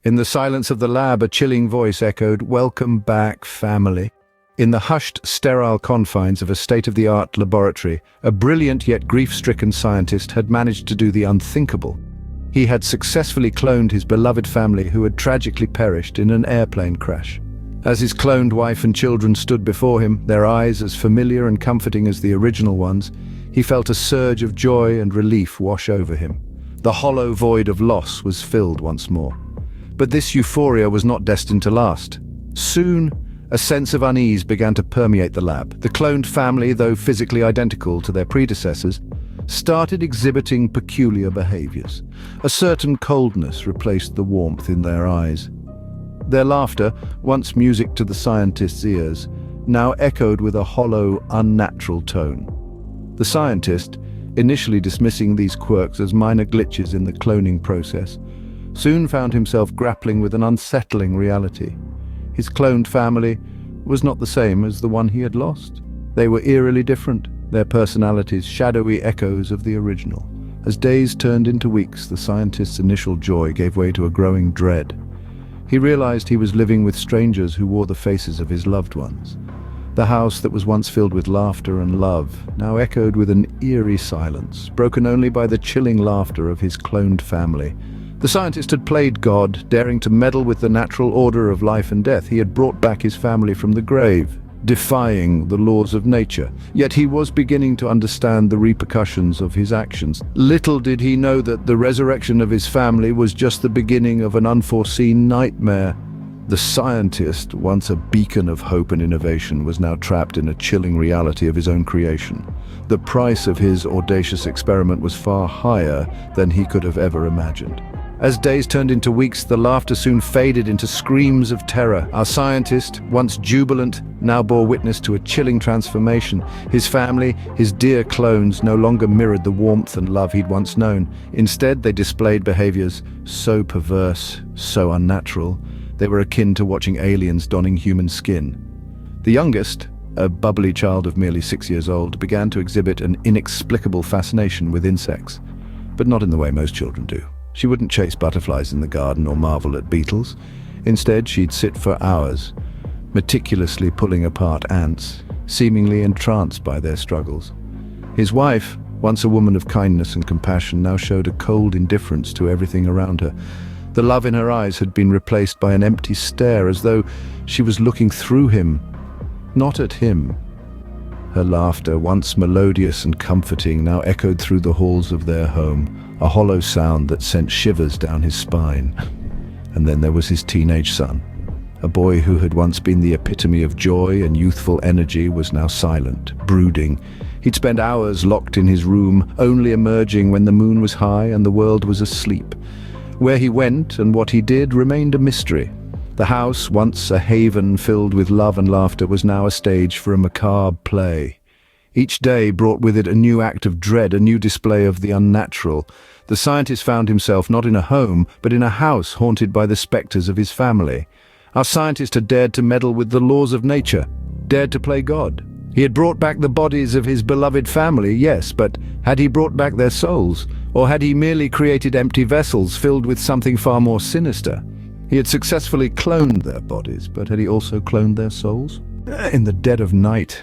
In the silence of the lab, a chilling voice echoed, "Welcome back, family." In the hushed, sterile confines of a state-of-the-art laboratory, a brilliant yet grief-stricken scientist had managed to do the unthinkable. He had successfully cloned his beloved family who had tragically perished in an airplane crash. As his cloned wife and children stood before him, their eyes as familiar and comforting as the original ones, he felt a surge of joy and relief wash over him. The hollow void of loss was filled once more. But this euphoria was not destined to last. Soon, a sense of unease began to permeate the lab. The cloned family, though physically identical to their predecessors, started exhibiting peculiar behaviors. A certain coldness replaced the warmth in their eyes. Their laughter, once music to the scientist's ears, now echoed with a hollow, unnatural tone. The scientist, initially dismissing these quirks as minor glitches in the cloning process, soon found himself grappling with an unsettling reality. His cloned family was not the same as the one he had lost. They were eerily different, their personalities shadowy echoes of the original. As days turned into weeks, the scientist's initial joy gave way to a growing dread. He realized he was living with strangers who wore the faces of his loved ones. The house that was once filled with laughter and love now echoed with an eerie silence, broken only by the chilling laughter of his cloned family. The scientist had played God, daring to meddle with the natural order of life and death. He had brought back his family from the grave, defying the laws of nature. Yet he was beginning to understand the repercussions of his actions. Little did he know that the resurrection of his family was just the beginning of an unforeseen nightmare. The scientist, once a beacon of hope and innovation, was now trapped in a chilling reality of his own creation. The price of his audacious experiment was far higher than he could have ever imagined. As days turned into weeks, the laughter soon faded into screams of terror. Our scientist, once jubilant, now bore witness to a chilling transformation. His family, his dear clones, no longer mirrored the warmth and love he'd once known. Instead, they displayed behaviors so perverse, so unnatural, they were akin to watching aliens donning human skin. The youngest, a bubbly child of merely 6 years old, began to exhibit an inexplicable fascination with insects, but not in the way most children do. She wouldn't chase butterflies in the garden or marvel at beetles. Instead, she'd sit for hours, meticulously pulling apart ants, seemingly entranced by their struggles. His wife, once a woman of kindness and compassion, now showed a cold indifference to everything around her. The love in her eyes had been replaced by an empty stare, as though she was looking through him, not at him. Her laughter, once melodious and comforting, now echoed through the halls of their home, a hollow sound that sent shivers down his spine. And then there was his teenage son. A boy who had once been the epitome of joy and youthful energy was now silent, brooding. He'd spend hours locked in his room, only emerging when the moon was high and the world was asleep. Where he went and what he did remained a mystery. The house, once a haven filled with love and laughter, was now a stage for a macabre play. Each day brought with it a new act of dread, a new display of the unnatural. The scientist found himself not in a home, but in a house haunted by the specters of his family. Our scientist had dared to meddle with the laws of nature, dared to play God. He had brought back the bodies of his beloved family, yes, but had he brought back their souls? Or had he merely created empty vessels filled with something far more sinister? He had successfully cloned their bodies, but had he also cloned their souls? In the dead of night,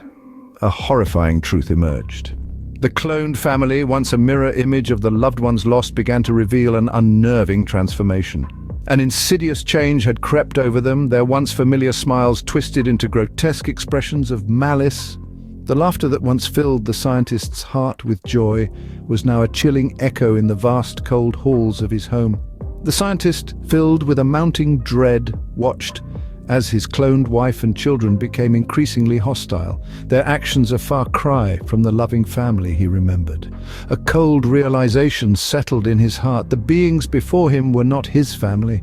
a horrifying truth emerged. The cloned family, once a mirror image of the loved ones lost, began to reveal an unnerving transformation. An insidious change had crept over them, their once familiar smiles twisted into grotesque expressions of malice. The laughter that once filled the scientist's heart with joy was now a chilling echo in the vast cold halls of his home. The scientist, filled with a mounting dread, watched as his cloned wife and children became increasingly hostile, their actions a far cry from the loving family he remembered. A cold realization settled in his heart. The beings before him were not his family.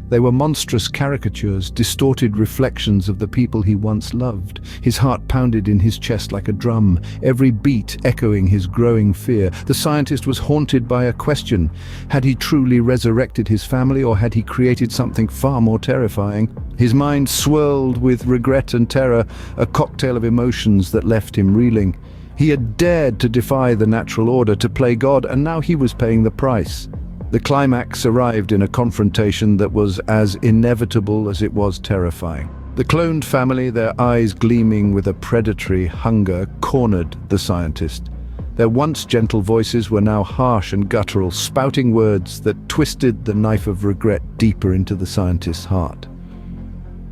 They were monstrous caricatures, distorted reflections of the people he once loved. His heart pounded in his chest like a drum, every beat echoing his growing fear. The scientist was haunted by a question. Had he truly resurrected his family, or had he created something far more terrifying? His mind swirled with regret and terror, a cocktail of emotions that left him reeling. He had dared to defy the natural order, to play God, and now he was paying the price. The climax arrived in a confrontation that was as inevitable as it was terrifying. The cloned family, their eyes gleaming with a predatory hunger, cornered the scientist. Their once gentle voices were now harsh and guttural, spouting words that twisted the knife of regret deeper into the scientist's heart.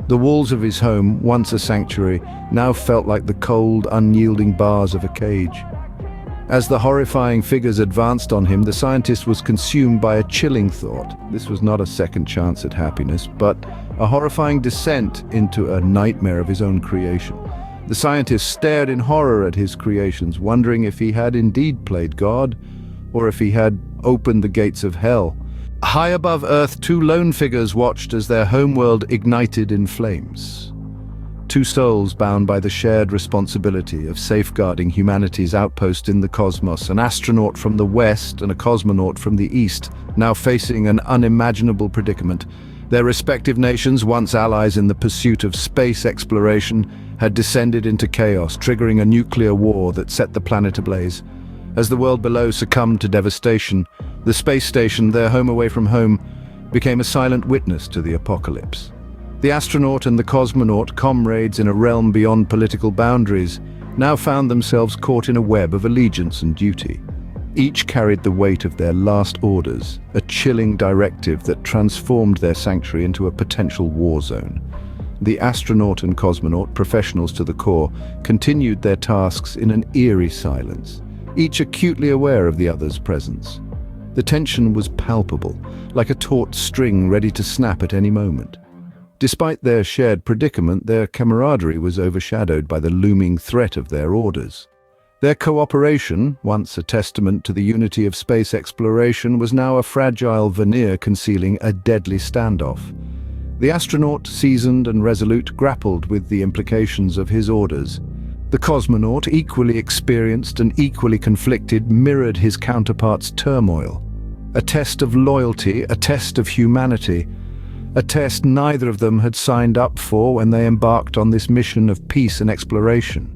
The walls of his home, once a sanctuary, now felt like the cold, unyielding bars of a cage. As the horrifying figures advanced on him, the scientist was consumed by a chilling thought. This was not a second chance at happiness, but a horrifying descent into a nightmare of his own creation. The scientist stared in horror at his creations, wondering if he had indeed played God, or if he had opened the gates of hell. High above Earth, two lone figures watched as their homeworld ignited in flames. Two souls bound by the shared responsibility of safeguarding humanity's outpost in the cosmos, an astronaut from the west and a cosmonaut from the east, now facing an unimaginable predicament. Their respective nations, once allies in the pursuit of space exploration, had descended into chaos, triggering a nuclear war that set the planet ablaze. As the world below succumbed to devastation, the space station, their home away from home, became a silent witness to the apocalypse. The astronaut and the cosmonaut, comrades in a realm beyond political boundaries, now found themselves caught in a web of allegiance and duty. Each carried the weight of their last orders, a chilling directive that transformed their sanctuary into a potential war zone. The astronaut and cosmonaut, professionals to the core, continued their tasks in an eerie silence, each acutely aware of the other's presence. The tension was palpable, like a taut string ready to snap at any moment. Despite their shared predicament, their camaraderie was overshadowed by the looming threat of their orders. Their cooperation, once a testament to the unity of space exploration, was now a fragile veneer concealing a deadly standoff. The astronaut, seasoned and resolute, grappled with the implications of his orders. The cosmonaut, equally experienced and equally conflicted, mirrored his counterpart's turmoil. A test of loyalty, a test of humanity, a test neither of them had signed up for when they embarked on this mission of peace and exploration.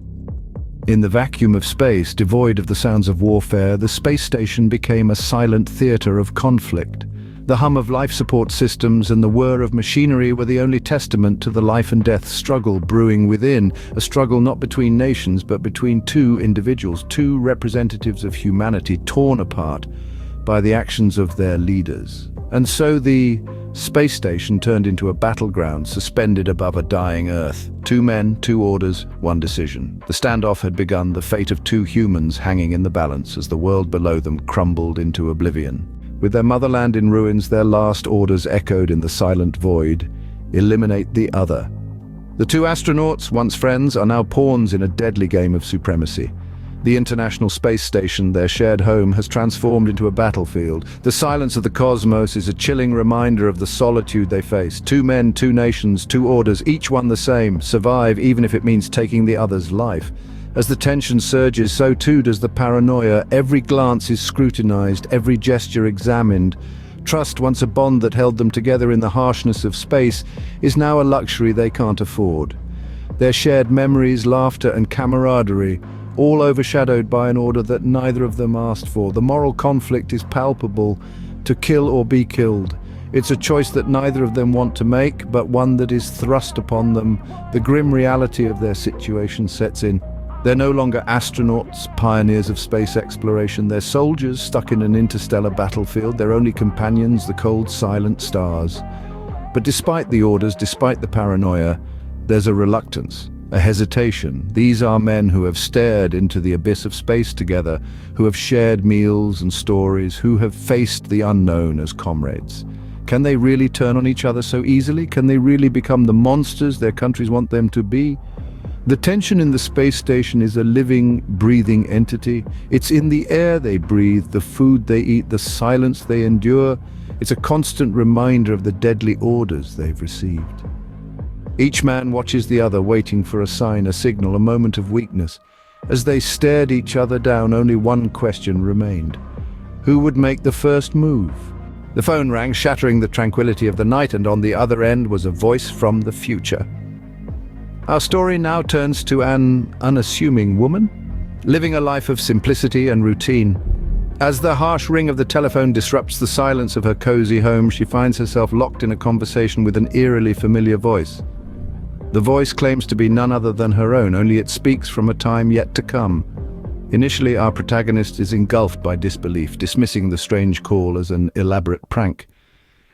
In the vacuum of space, devoid of the sounds of warfare, the space station became a silent theater of conflict. The hum of life support systems and the whir of machinery were the only testament to the life and death struggle brewing within, a struggle not between nations but between two individuals, two representatives of humanity torn apart by the actions of their leaders. And so the space station turned into a battleground suspended above a dying Earth. Two men, two orders, one decision. The standoff had begun, the fate of two humans hanging in the balance as the world below them crumbled into oblivion. With their motherland in ruins, their last orders echoed in the silent void: eliminate the other. The two astronauts, once friends, are now pawns in a deadly game of supremacy. The International Space Station, their shared home, has transformed into a battlefield. The silence of the cosmos is a chilling reminder of the solitude they face. Two men, two nations, two orders, each one the same. Survive, even if it means taking the other's life. As the tension surges, so too does the paranoia. Every glance is scrutinized, every gesture examined. Trust, once a bond that held them together in the harshness of space, is now a luxury they can't afford. Their shared memories, laughter and camaraderie, all overshadowed by an order that neither of them asked for. The moral conflict is palpable: to kill or be killed. It's a choice that neither of them want to make, but one that is thrust upon them. The grim reality of their situation sets in. They're no longer astronauts, pioneers of space exploration. They're soldiers stuck in an interstellar battlefield, their only companions the cold, silent stars. But despite the orders, despite the paranoia, there's a reluctance, a hesitation. These are men who have stared into the abyss of space together, who have shared meals and stories, who have faced the unknown as comrades. Can they really turn on each other so easily? Can they really become the monsters their countries want them to be? The tension in the space station is a living, breathing entity. It's in the air they breathe, the food they eat, the silence they endure. It's a constant reminder of the deadly orders they've received. Each man watches the other, waiting for a sign, a signal, a moment of weakness. As they stared each other down, only one question remained: who would make the first move? The phone rang, shattering the tranquility of the night, and on the other end was a voice from the future. Our story now turns to an unassuming woman, living a life of simplicity and routine. As the harsh ring of the telephone disrupts the silence of her cozy home, she finds herself locked in a conversation with an eerily familiar voice. The voice claims to be none other than her own, only it speaks from a time yet to come. Initially, our protagonist is engulfed by disbelief, dismissing the strange call as an elaborate prank.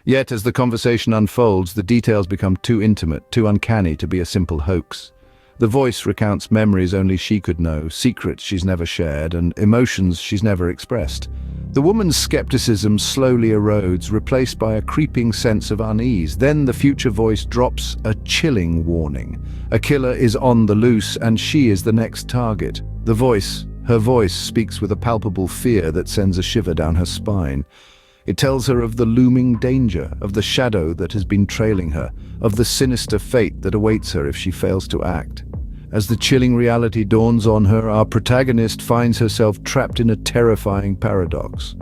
Yet, as the conversation unfolds, the details become too intimate, too uncanny to be a simple hoax. The voice recounts memories only she could know, secrets she's never shared, and emotions she's never expressed. The woman's skepticism slowly erodes, replaced by a creeping sense of unease. Then the future voice drops a chilling warning. A killer is on the loose, and she is the next target. Her voice speaks with a palpable fear that sends a shiver down her spine. It tells her of the looming danger, of the shadow that has been trailing her, of the sinister fate that awaits her if she fails to act. As the chilling reality dawns on her, our protagonist finds herself trapped in a terrifying paradox.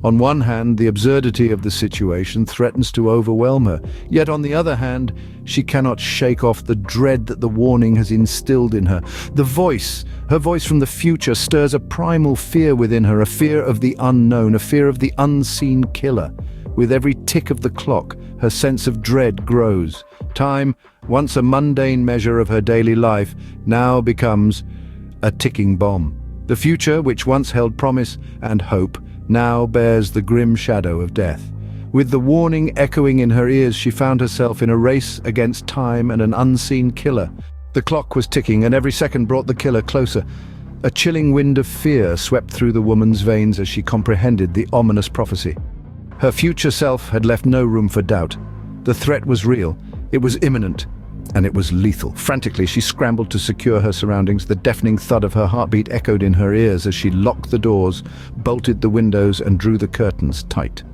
On one hand, the absurdity of the situation threatens to overwhelm her, yet on the other hand, she cannot shake off the dread that the warning has instilled in her. Her voice from the future, stirs a primal fear within her, a fear of the unknown, a fear of the unseen killer. With every tick of the clock, her sense of dread grows. Time, once a mundane measure of her daily life, now becomes a ticking bomb. The future, which once held promise and hope, now bears the grim shadow of death. With the warning echoing in her ears, she found herself in a race against time and an unseen killer. The clock was ticking, and every second brought the killer closer. A chilling wind of fear swept through the woman's veins as she comprehended the ominous prophecy. Her future self had left no room for doubt. The threat was real, it was imminent, and it was lethal. Frantically, she scrambled to secure her surroundings. The deafening thud of her heartbeat echoed in her ears as she locked the doors, bolted the windows, and drew the curtains tight.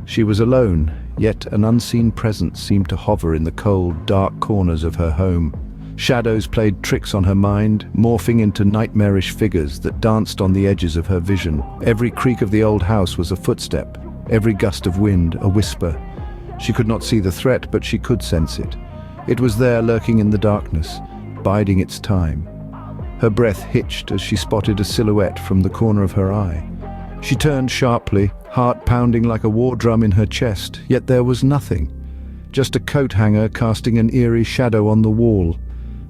She was alone, yet an unseen presence seemed to hover in the cold, dark corners of her home. Shadows played tricks on her mind, morphing into nightmarish figures that danced on the edges of her vision. Every creak of the old house was a footstep, every gust of wind a whisper. She could not see the threat, but she could sense it. It was there, lurking in the darkness, biding its time. Her breath hitched as she spotted a silhouette from the corner of her eye. She turned sharply, heart pounding like a war drum in her chest, yet there was nothing. Just a coat hanger casting an eerie shadow on the wall.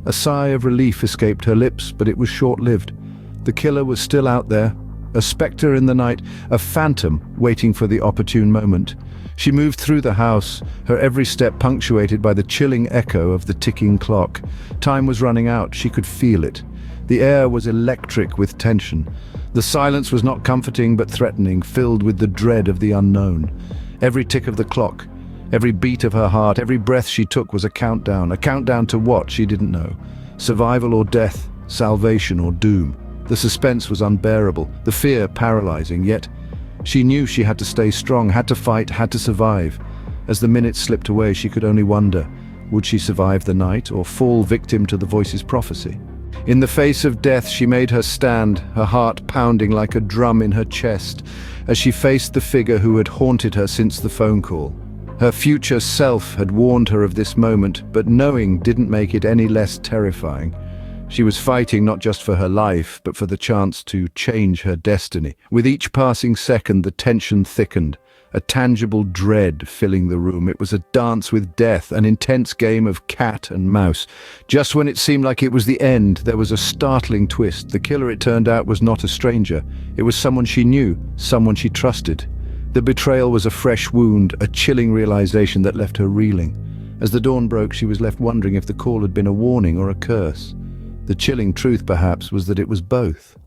A sigh of relief escaped her lips, but it was short-lived. The killer was still out there, a spectre in the night, a phantom waiting for the opportune moment. She moved through the house, her every step punctuated by the chilling echo of the ticking clock. Time was running out, she could feel it. The air was electric with tension. The silence was not comforting but threatening, filled with the dread of the unknown. Every tick of the clock, every beat of her heart, every breath she took was a countdown to what she didn't know. Survival or death, salvation or doom. The suspense was unbearable, the fear paralyzing, yet she knew she had to stay strong, had to fight, had to survive. As the minutes slipped away, she could only wonder, would she survive the night or fall victim to the voice's prophecy? In the face of death, she made her stand, her heart pounding like a drum in her chest, as she faced the figure who had haunted her since the phone call. Her future self had warned her of this moment, but knowing didn't make it any less terrifying. She was fighting not just for her life, but for the chance to change her destiny. With each passing second, the tension thickened, a tangible dread filling the room. It was a dance with death, an intense game of cat and mouse. Just when it seemed like it was the end, there was a startling twist. The killer, it turned out, was not a stranger. It was someone she knew, someone she trusted. The betrayal was a fresh wound, a chilling realization that left her reeling. As the dawn broke, she was left wondering if the call had been a warning or a curse. The chilling truth, perhaps, was that it was both.